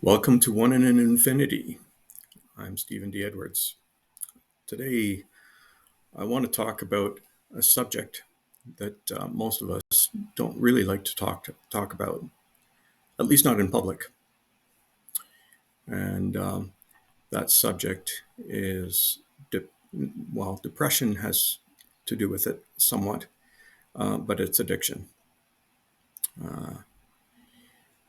Welcome to One in an Infinity. I'm Stephen D. Edwards. Today, I want to talk about a subject that most of us don't really like to talk about, at least not in public. And that subject is, depression has to do with it somewhat, but it's addiction.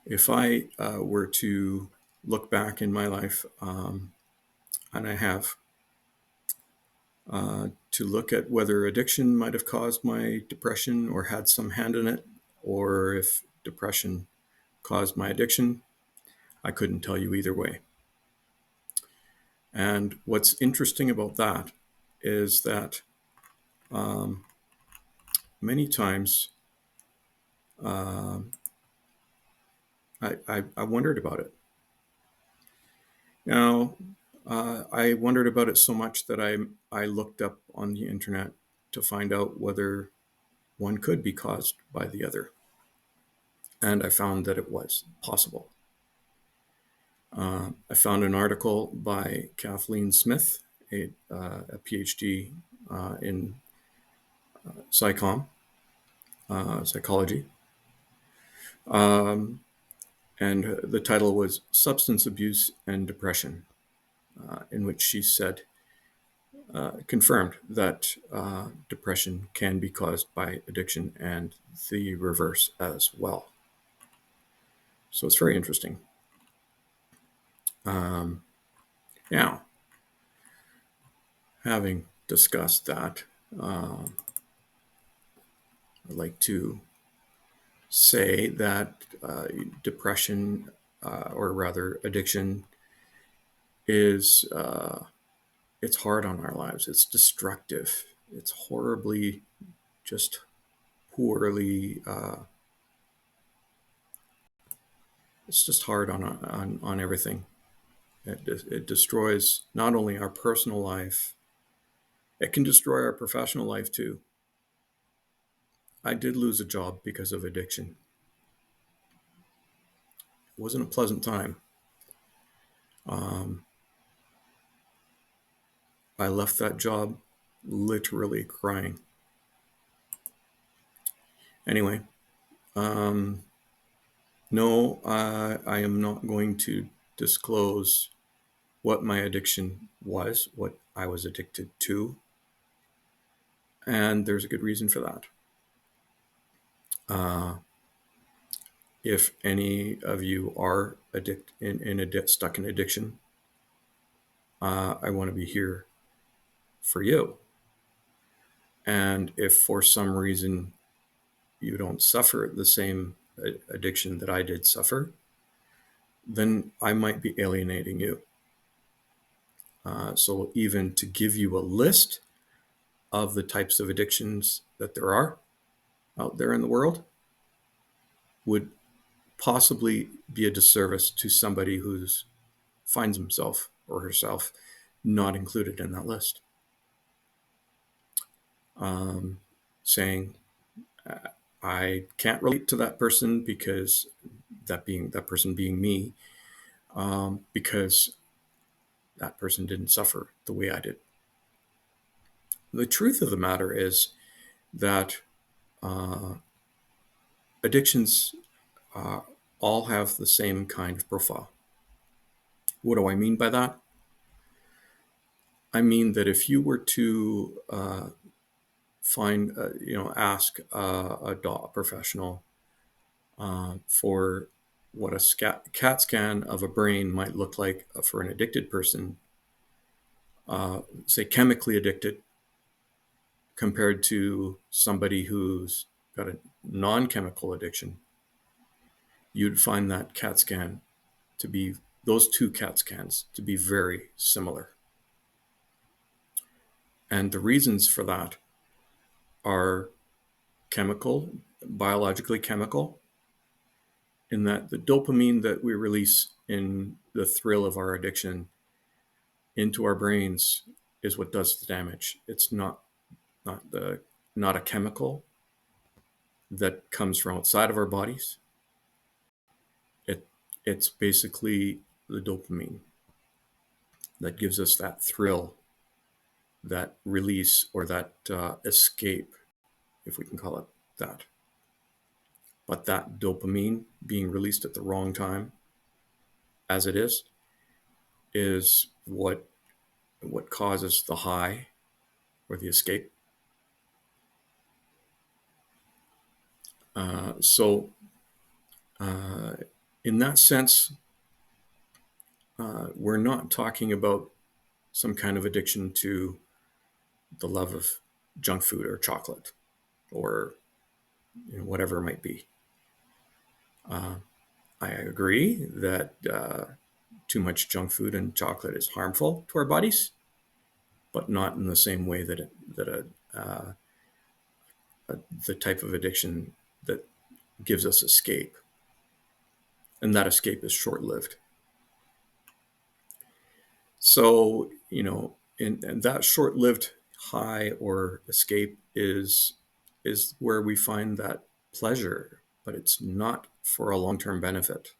If I were to look back in my life, and I have, to look at whether addiction might have caused my depression or had some hand in it, or if depression caused my addiction, I couldn't tell you either way. And what's interesting about that is that many times I wondered about it. Now, I wondered about it so much that I looked up on the internet to find out whether one could be caused by the other. And I found that it was possible. I found an article by Kathleen Smith, a PhD in psychology. And the title was Substance Abuse and Depression, in which she said, confirmed that depression can be caused by addiction and the reverse as well. So it's very interesting. Now, having discussed that, I'd like to say that depression, or rather addiction, is it's hard on our lives. It's destructive. It's horribly, just poorly. It's just hard on everything. It destroys not only our personal life, it can destroy our professional life too. I did lose a job because of addiction. It wasn't a pleasant time. I left that job literally crying. Anyway, no, I am not going to disclose what my addiction was, what I was addicted to. And there's a good reason for that. If any of you are stuck in addiction, I want to be here for you. And if for some reason you don't suffer the same addiction that I did suffer, then I might be alienating you. So even to give you a list of the types of addictions that there are out there in the world would possibly be a disservice to somebody who finds himself or herself not included in that list. Saying, I can't relate to that person because that person being me, because that person didn't suffer the way I did. The truth of the matter is that addictions all have the same kind of profile. What do I mean by that? I mean that if you were to ask a professional for what a CAT scan of a brain might look like for an addicted person, say chemically addicted, compared to somebody who's got a non-chemical addiction, you'd find that CAT scan to be, those two CAT scans to be very similar. And the reasons for that are biologically chemical, in that the dopamine that we release in the thrill of our addiction into our brains is what does the damage. It's not a chemical that comes from outside of our bodies. It's basically the dopamine that gives us that thrill, that release, or that escape, if we can call it that. But that dopamine being released at the wrong time, as it is what causes the high or the escape. So in that sense, we're not talking about some kind of addiction to the love of junk food or chocolate or whatever it might be. I agree that too much junk food and chocolate is harmful to our bodies, but not in the same way that the type of addiction that gives us escape, and that escape is short-lived. So, and that short-lived high or escape is where we find that pleasure, but it's not for a long-term benefit,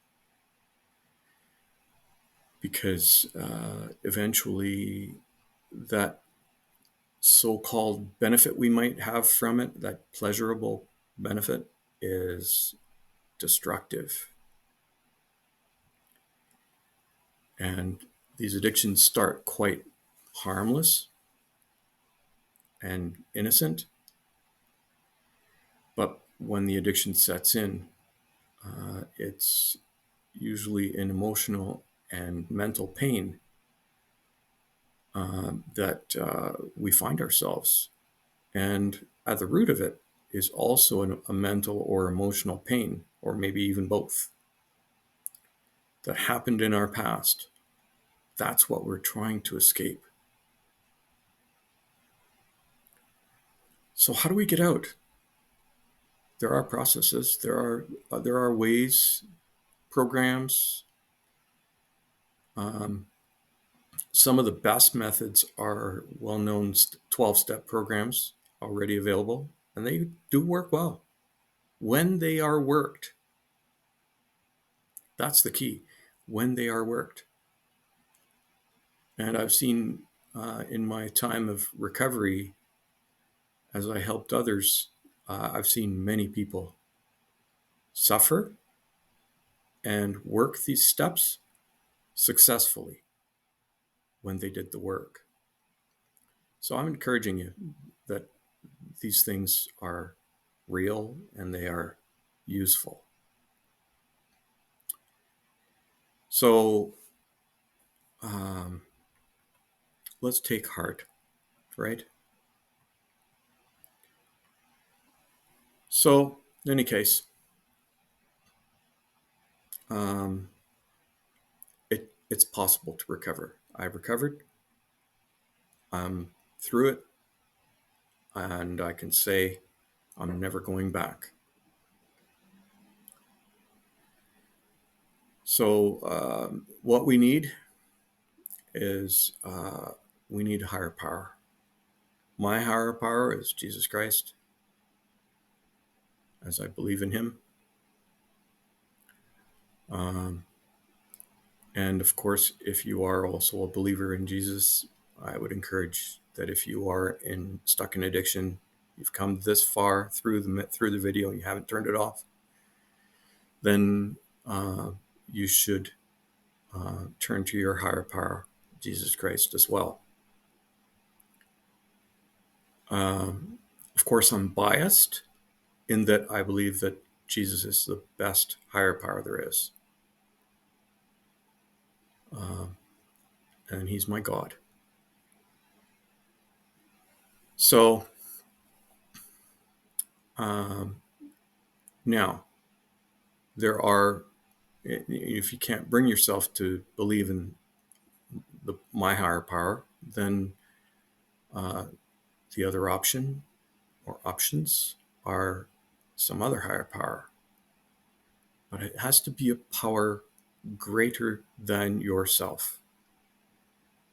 because eventually that so-called benefit we might have from it, that pleasurable benefit, is destructive. And these addictions start quite harmless and innocent, but when the addiction sets in, it's usually an emotional and mental pain that we find ourselves. And at the root of it is also a mental or emotional pain, or maybe even both, that happened in our past. That's what we're trying to escape. So how do we get out? There are processes, there are ways, programs. Some of the best methods are well-known 12-step programs already available, and they do work well when they are worked. That's the key, when they are worked. And I've seen in my time of recovery, as I helped others, I've seen many people suffer and work these steps successfully when they did the work. So I'm encouraging you that these things are real and they are useful. So let's take heart, right? So in any case, it's possible to recover. I've recovered. I'm through it. And I can say I'm never going back. So what we need is we need a higher power. My higher power is Jesus Christ, as I believe in him. And of course, if you are also a believer in Jesus, I would encourage that if you are stuck in addiction, you've come this far through the video and you haven't turned it off, then you should turn to your higher power, Jesus Christ, as well. Of course, I'm biased in that I believe that Jesus is the best higher power there is. And he's my God. So now, there are, if you can't bring yourself to believe in my higher power, then the other option or options are some other higher power. But it has to be a power greater than yourself,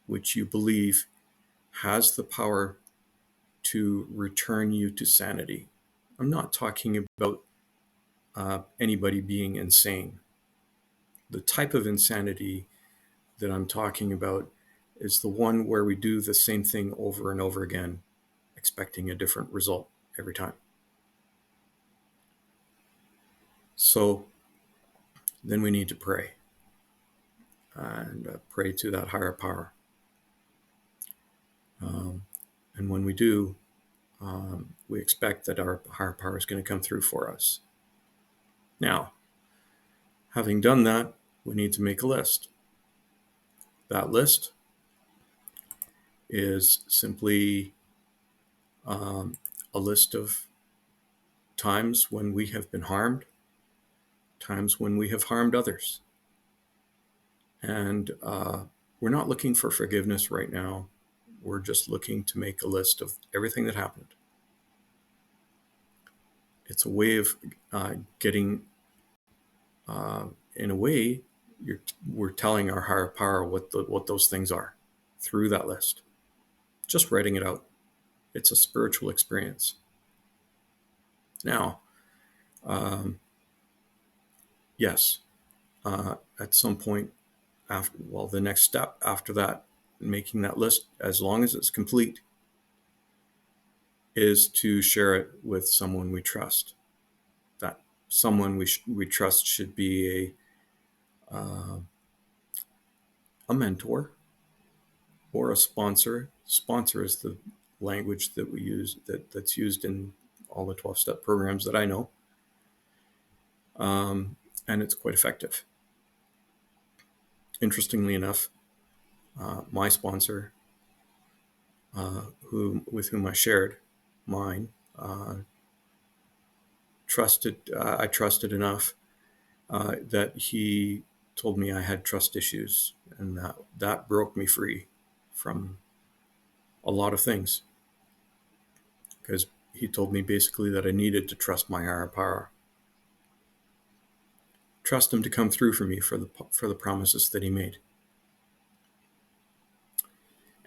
which you believe has the power to return you to sanity. I'm not talking about anybody being insane. The type of insanity that I'm talking about is the one where we do the same thing over and over again, expecting a different result every time. So then we need to pray and pray to that higher power. And when we do, we expect that our higher power is going to come through for us. Now, having done that, we need to make a list. That list is simply a list of times when we have been harmed, times when we have harmed others. And we're not looking for forgiveness right now. We're just looking to make a list of everything that happened. It's a way of getting, in a way, we're telling our higher power what those things are through that list. Just writing it out. It's a spiritual experience. Now, yes, at some point the next step after that, making that list, as long as it's complete, is to share it with someone we trust. That someone we trust should be a mentor or a sponsor. Sponsor is the language that we use, that's used in all the 12-step programs that I know. And it's quite effective. Interestingly enough, my sponsor, with whom I shared mine, I trusted enough that he told me I had trust issues, and that broke me free from a lot of things, because he told me basically that I needed to trust my higher power, trust him to come through for me for the promises that he made.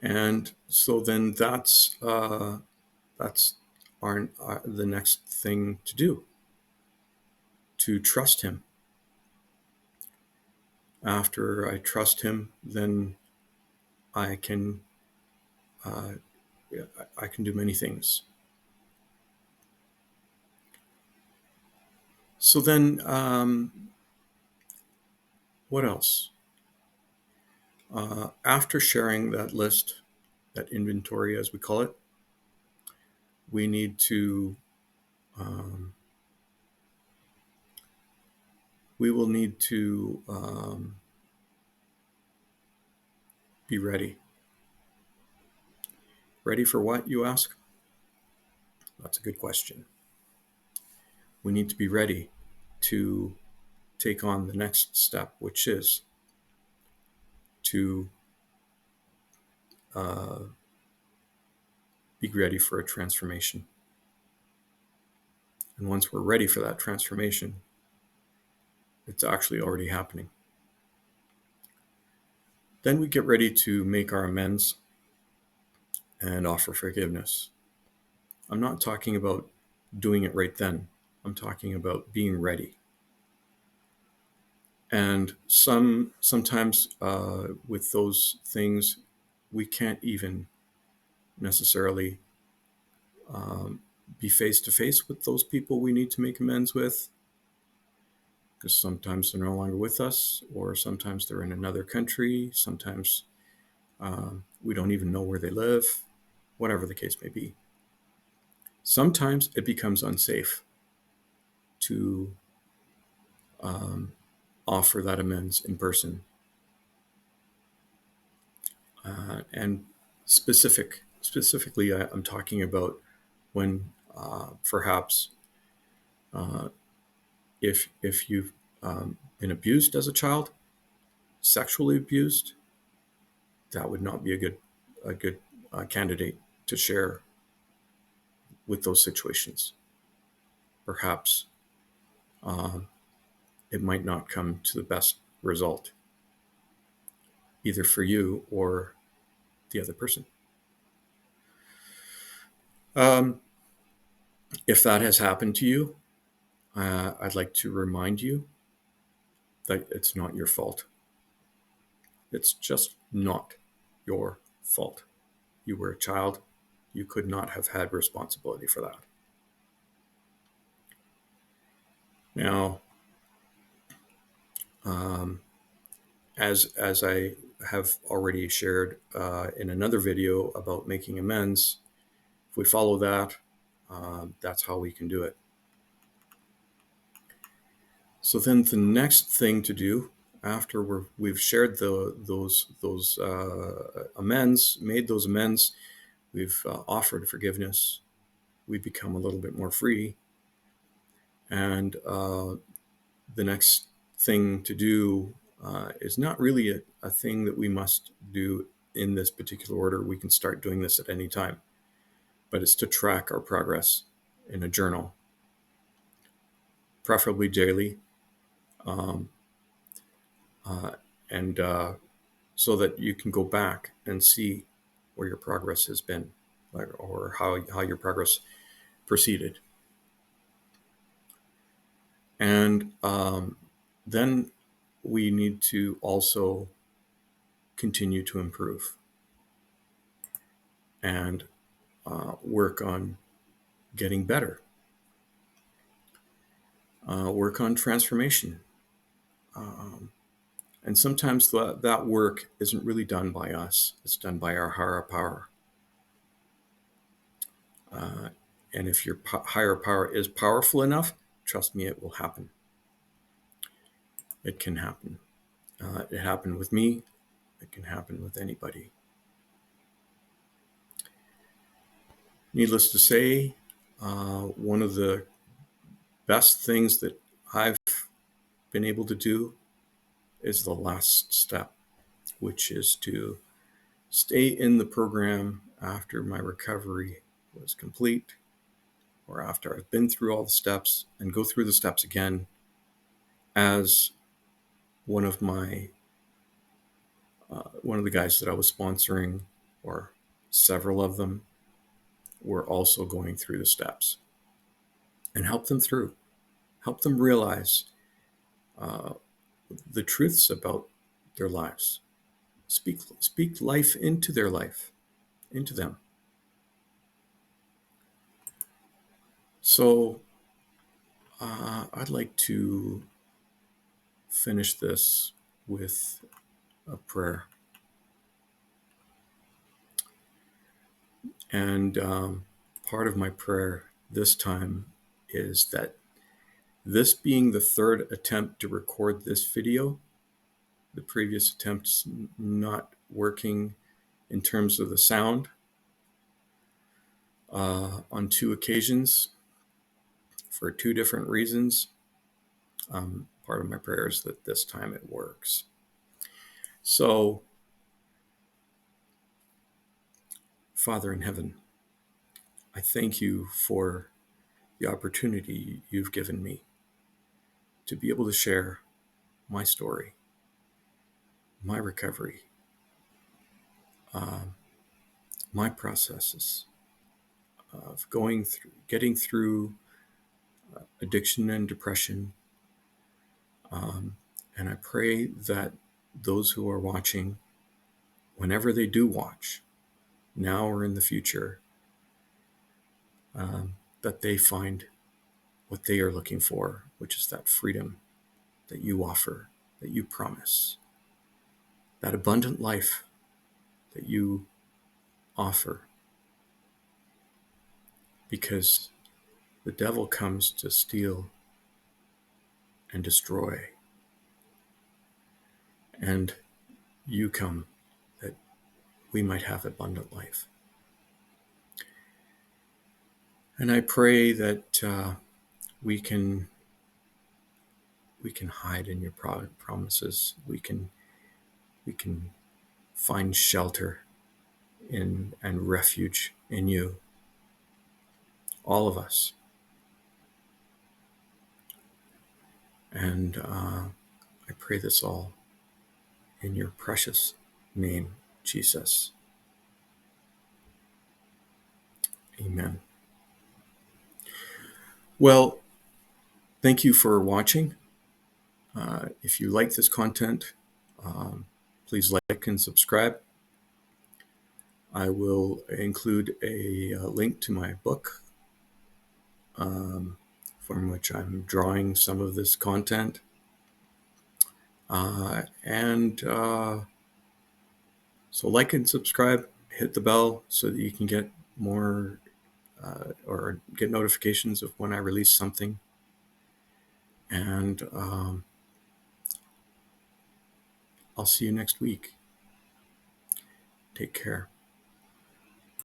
And so then that's the next thing to do, to trust him. After I trust him, then I can do many things. So then, what else? After sharing that list, that inventory as we call it, we need to we will need to be ready. Ready for what, you ask? That's a good question. We need to be ready to take on the next step, which is to be ready for a transformation. And once we're ready for that transformation, it's actually already happening. Then we get ready to make our amends and offer forgiveness. I'm not talking about doing it right then. I'm talking about being ready. And sometimes with those things, we can't even necessarily be face to face with those people we need to make amends with, because sometimes they're no longer with us, or sometimes they're in another country. Sometimes we don't even know where they live, whatever the case may be. Sometimes it becomes unsafe to offer that amends in person. And specifically, I'm talking about when perhaps if you've been abused as a child, sexually abused, that would not be a good candidate to share with those situations. Perhaps it might not come to the best result, either for you or the other person. If that has happened to you, I'd like to remind you that it's not your fault. It's just not your fault. You were a child. You could not have had responsibility for that. Now, as I have already shared in another video about making amends, if we follow that, that's how we can do it. So then the next thing to do after we've shared those amends, made those amends, we've offered forgiveness, we become a little bit more free. And the next thing to do is not really a thing that we must do in this particular order. We can start doing this at any time, but it's to track our progress in a journal, preferably daily, and so that you can go back and see where your progress has been, or how your progress proceeded. And then we need to also continue to improve and work on getting better, work on transformation. And sometimes that work isn't really done by us. It's done by our higher power. And if your higher power is powerful enough, trust me, it will happen. It can happen. It happened with me. It can happen with anybody. Needless to say, one of the best things that I've been able to do is the last step, which is to stay in the program after my recovery was complete, or after I've been through all the steps, and go through the steps again as one of the guys that I was sponsoring, or several of them, were also going through the steps, and help them through, help them realize the truths about their lives. Speak life into their life, into them. So I'd like to finish this with a prayer. And part of my prayer this time is that, this being the third attempt to record this video, the previous attempts not working in terms of the sound on 2 occasions for 2 different reasons, part of my prayer is that this time it works. So, Father in heaven, I thank you for the opportunity you've given me to be able to share my story, my recovery, my processes of getting through addiction and depression. And I pray that those who are watching, whenever they do watch, now or in the future, that they find what they are looking for, which is that freedom that you offer, that you promise, that abundant life that you offer. Because the devil comes to steal and destroy, and you come that we might have abundant life. And I pray that we can hide in your promises. We can find shelter in and refuge in you, all of us. And I pray this all in your precious name, Jesus. Amen. Well, thank you for watching. If you like this content, please like and subscribe. I will include a link to my book, from which I'm drawing some of this content. So like and subscribe, hit the bell so that you can get more or get notifications of when I release something. And I'll see you next week. Take care.